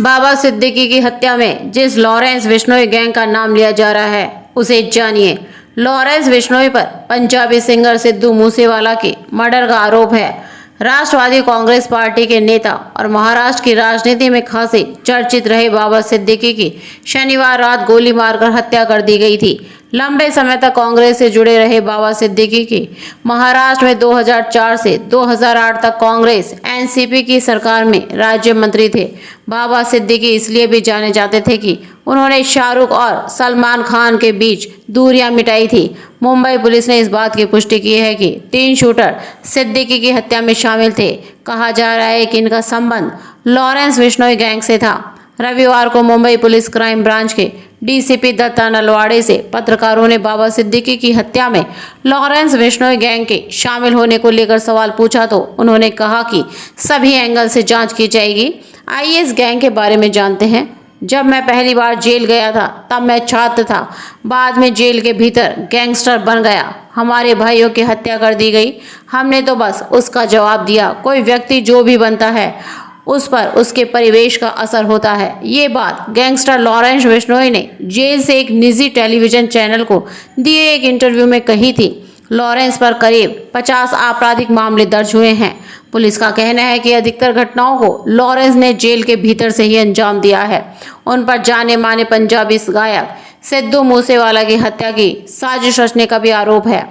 बाबा सिद्दीकी की हत्या में जिस लॉरेंस बिश्नोई गैंग का नाम लिया जा रहा है उसे जानिए। लॉरेंस बिश्नोई पर पंजाबी सिंगर सिद्धू मूसेवाला के मर्डर का आरोप है। राष्ट्रवादी कांग्रेस पार्टी के नेता और महाराष्ट्र की राजनीति में खासे चर्चित रहे बाबा सिद्दीकी की शनिवार रात गोली मारकर हत्या कर दी गई थी। लंबे समय तक कांग्रेस से जुड़े रहे बाबा सिद्दीकी की महाराष्ट्र में 2004 से 2008 तक कांग्रेस एनसीपी की सरकार में राज्य मंत्री थे। बाबा सिद्दीकी इसलिए भी जाने जाते थे कि उन्होंने शाहरुख और सलमान खान के बीच दूरियां मिटाई थी। मुंबई पुलिस ने इस बात की पुष्टि की है कि 3 शूटर सिद्दीकी की हत्या में शामिल थे। कहा जा रहा है कि इनका संबंध लॉरेंस बिश्नोई गैंग से था। रविवार को मुंबई पुलिस क्राइम ब्रांच के डीसीपी दत्ता नलवाड़े से पत्रकारों ने बाबा सिद्दीकी की हत्या में लॉरेंस बिश्नोई गैंग के शामिल होने को लेकर सवाल पूछा तो उन्होंने कहा कि सभी एंगल से जांच की जाएगी। आइए इस गैंग के बारे में जानते हैं। जब मैं पहली बार जेल गया था तब मैं छात्र था, बाद में जेल के भीतर गैंगस्टर बन गया। हमारे भाइयों की हत्या कर दी गई, हमने तो बस उसका जवाब दिया। कोई व्यक्ति जो भी बनता है उस पर उसके परिवेश का असर होता है। ये बात गैंगस्टर लॉरेंस बिश्नोई ने जेल से एक निजी टेलीविजन चैनल को दिए एक इंटरव्यू में कही थी। लॉरेंस पर करीब 50 आपराधिक मामले दर्ज हुए हैं। पुलिस का कहना है कि अधिकतर घटनाओं को लॉरेंस ने जेल के भीतर से ही अंजाम दिया है। उन पर जाने माने पंजाबी गायक सिद्धू मूसेवाला की हत्या की साजिश रचने का भी आरोप है।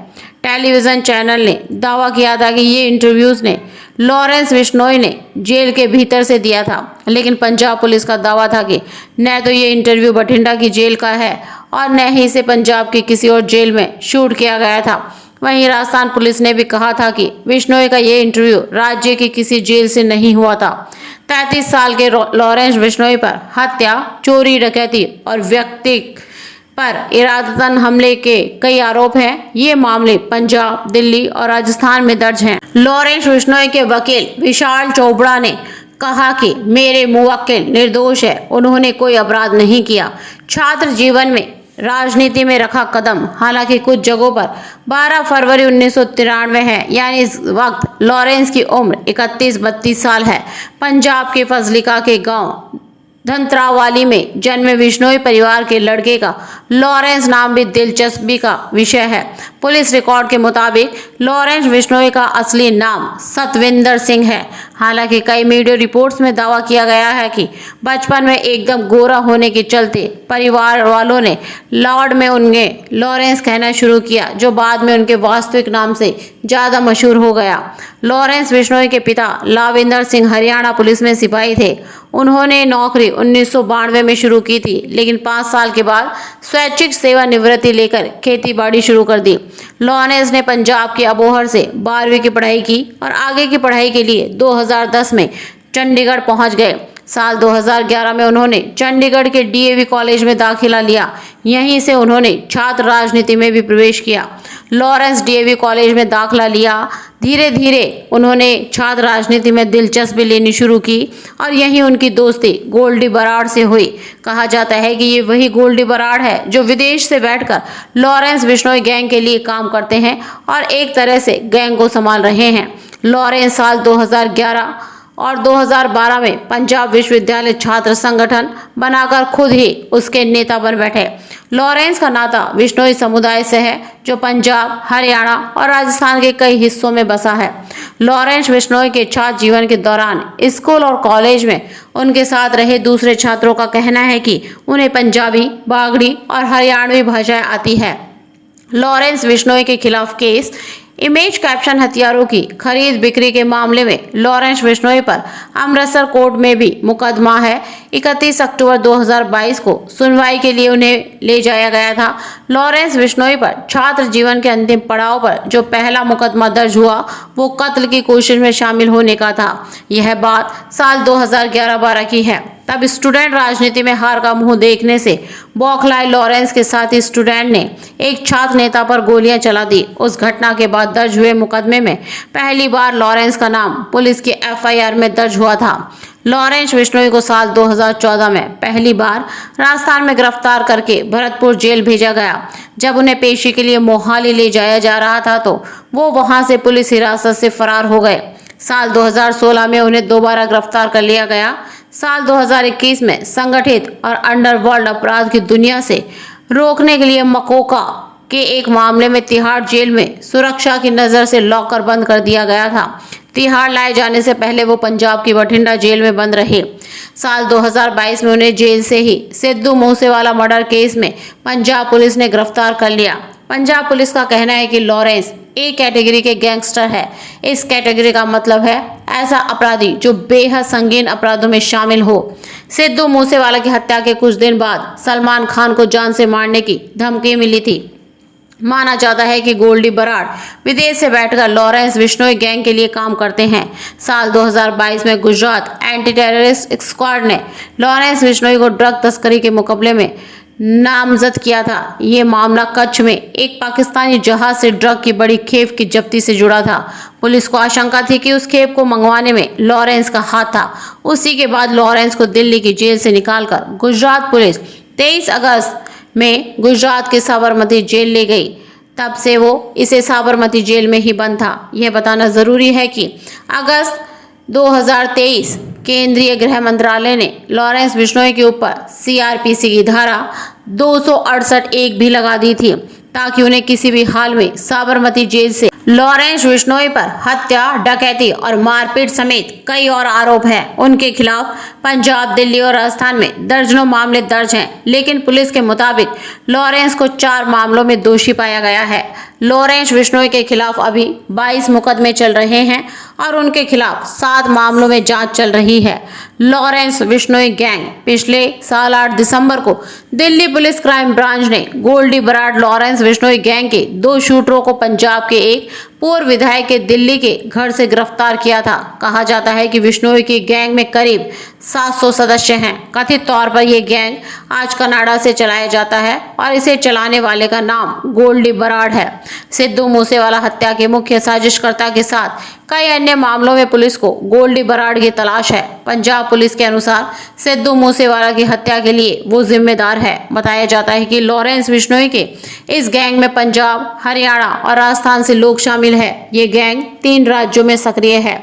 टेलीविजन चैनल ने दावा किया था कि ये इंटरव्यूज ने लॉरेंस बिश्नोई ने जेल के भीतर से दिया था, लेकिन पंजाब पुलिस का दावा था कि न तो ये इंटरव्यू बठिंडा की जेल का है और न ही इसे पंजाब की किसी और जेल में शूट किया गया था। वहीं राजस्थान पुलिस ने भी कहा था कि बिश्नोई का ये इंटरव्यू राज्य की किसी जेल से नहीं हुआ था। 33 साल के लॉरेंस बिश्नोई पर हत्या, चोरी, डकैती और व्यक्ति पर इरादतन हमले के कई आरोप हैं। ये मामले पंजाब, दिल्ली और राजस्थान में दर्ज हैं। लॉरेंस बिश्नोई के वकील विशाल चोपड़ा ने कहा कि मेरे मुवक्किल निर्दोष है, उन्होंने कोई अपराध नहीं किया। छात्र जीवन में राजनीति में रखा कदम, हालांकि कुछ जगहों पर 12 फरवरी 1993 है, यानी इस वक्त लॉरेंस की उम्र 31-32 साल है। पंजाब के फजलिका के गांव धंतरावाली में जन्मे बिश्नोई परिवार के लड़के का लॉरेंस नाम भी दिलचस्पी का विषय है। पुलिस रिकॉर्ड के मुताबिक लॉरेंस बिश्नोई का असली नाम सतविंदर सिंह है। हालांकि कई मीडिया रिपोर्ट्स में दावा किया गया है कि बचपन में एकदम गोरा होने के चलते परिवार वालों ने लॉर्ड में उन्हें लॉरेंस कहना शुरू किया, जो बाद में उनके वास्तविक नाम से ज़्यादा मशहूर हो गया। लॉरेंस बिश्नोई के पिता लाविंदर सिंह हरियाणा पुलिस में सिपाही थे। उन्होंने नौकरी 1992 में शुरू की थी, लेकिन 5 साल के बाद स्वैच्छिक सेवानिवृत्ति लेकर खेती बाड़ी शुरू कर दी। लॉरेंस ने पंजाब के अबोहर से 12वीं की पढ़ाई की और आगे की पढ़ाई के लिए 2010 में चंडीगढ़ पहुंच गए। साल 2011 में उन्होंने चंडीगढ़ के डीएवी कॉलेज में दाखिला लिया। यहीं से उन्होंने छात्र राजनीति में भी प्रवेश किया। लॉरेंस डीएवी कॉलेज में दाखिला लिया, धीरे धीरे उन्होंने छात्र राजनीति में दिलचस्पी लेनी शुरू की और यहीं उनकी दोस्ती गोल्डी बराड़ से हुई। कहा जाता है कि ये वही गोल्डी बराड़ है जो विदेश से बैठकर लॉरेंस बिश्नोई गैंग के लिए काम करते हैं और एक तरह से गैंग को संभाल रहे हैं। लॉरेंस साल 2011 और 2012 में पंजाब विश्वविद्यालय छात्र संगठन बनाकर खुद ही उसके नेता बन बैठे। लॉरेंस का नाता बिश्नोई समुदाय से है जो पंजाब, हरियाणा और राजस्थान के कई हिस्सों में बसा है। लॉरेंस बिश्नोई के छात्र जीवन के दौरान स्कूल और कॉलेज में उनके साथ रहे दूसरे छात्रों का कहना है कि उन्हें पंजाबी, बागड़ी और हरियाणवी भाषाएं आती है। लॉरेंस बिश्नोई के खिलाफ केस इमेज कैप्शन हथियारों की खरीद बिक्री के मामले में लॉरेंस बिश्नोई पर अमृतसर कोर्ट में भी मुकदमा है। 31 अक्टूबर 2022 को सुनवाई के लिए उन्हें ले जाया गया था। लॉरेंस बिश्नोई पर छात्र जीवन के अंतिम पड़ाव पर जो पहला मुकदमा दर्ज हुआ वो कत्ल की कोशिश में शामिल होने का था। यह बात साल 2011-12 की है। तब स्टूडेंट राजनीति में हार का मुंह देखने से बौखलाए लॉरेंस के साथ ही स्टूडेंट ने एक छात्र नेता पर गोलियां चला दी। उस घटना के बाद दर्ज हुए मुकदमे में पहली बार लॉरेंस का नाम पुलिस की एफआईआर में दर्ज हुआ था। लॉरेंस बिश्नोई को साल 2014 में पहली बार राजस्थान में गिरफ्तार करके भरतपुर जेल भेजा गया। जब उन्हें पेशी के लिए मोहाली ले जाया जा रहा था तो वो वहां से पुलिस हिरासत से फरार हो गए। साल 2016 में उन्हें दोबारा गिरफ्तार कर लिया गया। साल 2021 में संगठित और अंडरवर्ल्ड अपराध की दुनिया से रोकने के लिए मकोका के एक मामले में तिहाड़ जेल में सुरक्षा की नज़र से लॉकर बंद कर दिया गया था। तिहाड़ लाए जाने से पहले वो पंजाब की बठिंडा जेल में बंद रहे। साल 2022 में उन्हें जेल से ही सिद्धू मूसेवाला मर्डर केस में पंजाब पुलिस ने गिरफ्तार कर लिया। पंजाब पुलिस का कहना है कि लॉरेंस ए कैटेगरी के गैंगस्टर है। इस कैटेगरी का मतलब है ऐसा अपराधी जो बेहद संगीन अपराधों में शामिल हो। सिद्धू मूसेवाला की हत्या के कुछ दिन बाद सलमान खान को जान से मारने की धमकी मिली थी। माना जाता है कि गोल्डी बराड़ विदेश से बैठकर लॉरेंस बिश्नोई गैंग के लिए काम करते हैं। साल 2022 में गुजरात एंटी टेररिस्ट स्क्वाड ने लॉरेंस बिश्नोई को ड्रग तस्करी के मुकदमे में नामजद किया था। ये मामला कच्छ में एक पाकिस्तानी जहाज से ड्रग की बड़ी खेप की जब्ती से जुड़ा था। पुलिस को आशंका थी कि उस खेप को मंगवाने में लॉरेंस का हाथ था। उसी के बाद लॉरेंस को दिल्ली की जेल से निकालकर गुजरात पुलिस 23 अगस्त में गुजरात के साबरमती जेल ले गई। तब से वो इसे साबरमती जेल में ही बंद था। यह बताना जरूरी है कि अगस्त 2023 केंद्रीय गृह मंत्रालय ने लॉरेंस बिश्नोई के ऊपर CRPC की धारा 268(1) भी लगा दी थी ताकि उन्हें किसी भी हाल में साबरमती जेल से लॉरेंस बिश्नोई पर हत्या, डकैती और मारपीट समेत कई और आरोप हैं। उनके खिलाफ पंजाब, दिल्ली और राजस्थान में दर्जनों मामले दर्ज हैं, लेकिन पुलिस के मुताबिक लॉरेंस को 4 मामलों में दोषी पाया गया है। लॉरेंस बिश्नोई के खिलाफ अभी 22 मुकदमे चल रहे हैं और उनके खिलाफ 7 मामलों में जांच चल रही है। लॉरेंस बिश्नोई गैंग पिछले साल 8 दिसंबर को दिल्ली पुलिस क्राइम ब्रांच ने गोल्डी बराड़ लॉरेंस बिश्नोई गैंग के 2 शूटरों को पंजाब के एक पूर्व विधायक के दिल्ली के घर से गिरफ्तार किया था। कहा जाता है कि बिश्नोई की गैंग में करीब 700 सदस्य हैं। कथित तौर पर यह गैंग आज कनाडा से चलाया जाता है और इसे चलाने वाले का नाम गोल्डी बराड़ है। सिद्धू मूसेवाला हत्या के मुख्य साजिशकर्ता के साथ कई अन्य मामलों में पुलिस को गोल्डी बराड़ की तलाश है। पंजाब पुलिस के अनुसार सिद्धू मूसेवाला की हत्या के लिए वो जिम्मेदार है। बताया जाता है कि लॉरेंस बिश्नोई के इस गैंग में पंजाब, हरियाणा और राजस्थान से लोग शामिल है। ये गैंग 3 राज्यों में सक्रिय है।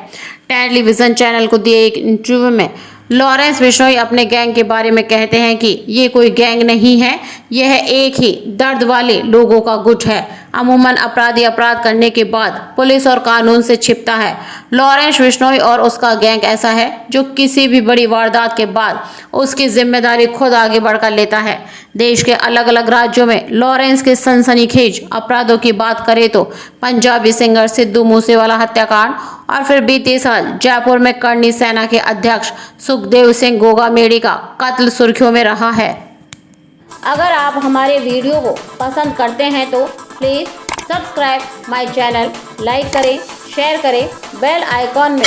टेलीविजन चैनल को दिए एक इंटरव्यू में लॉरेंस बिश्नोई अपने गैंग के बारे में कहते हैं कि ये कोई गैंग नहीं है, यह एक ही दर्द वाले लोगों का गुट है। अमूमन अपराधी अपराध करने के बाद पुलिस और कानून से छिपता है। लॉरेंस बिश्नोई और उसका गैंग ऐसा है जो किसी भी बड़ी वारदात के बाद उसकी जिम्मेदारी खुद आगे बढ़कर लेता है। देश के अलग अलग राज्यों में लॉरेंस के सनसनीखेज अपराधों की बात करें तो पंजाबी सिंगर सिद्धू मूसेवाला हत्याकांड और फिर बीते साल जयपुर में करनी सेना के अध्यक्ष सुखदेव सिंह गोगामेड़ी का कत्ल सुर्खियों में रहा है। अगर आप हमारे वीडियो को पसंद करते हैं तो please subscribe my channel, like करें, शेयर करें, बेल आइकॉन में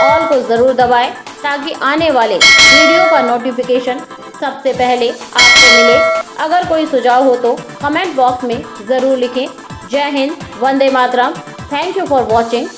ऑल को ज़रूर दबाएं ताकि आने वाले वीडियो का नोटिफिकेशन सबसे पहले आपको मिले। अगर कोई सुझाव हो तो कमेंट बॉक्स में ज़रूर लिखें। जय हिंद, वंदे मातरम। Thank you for watching.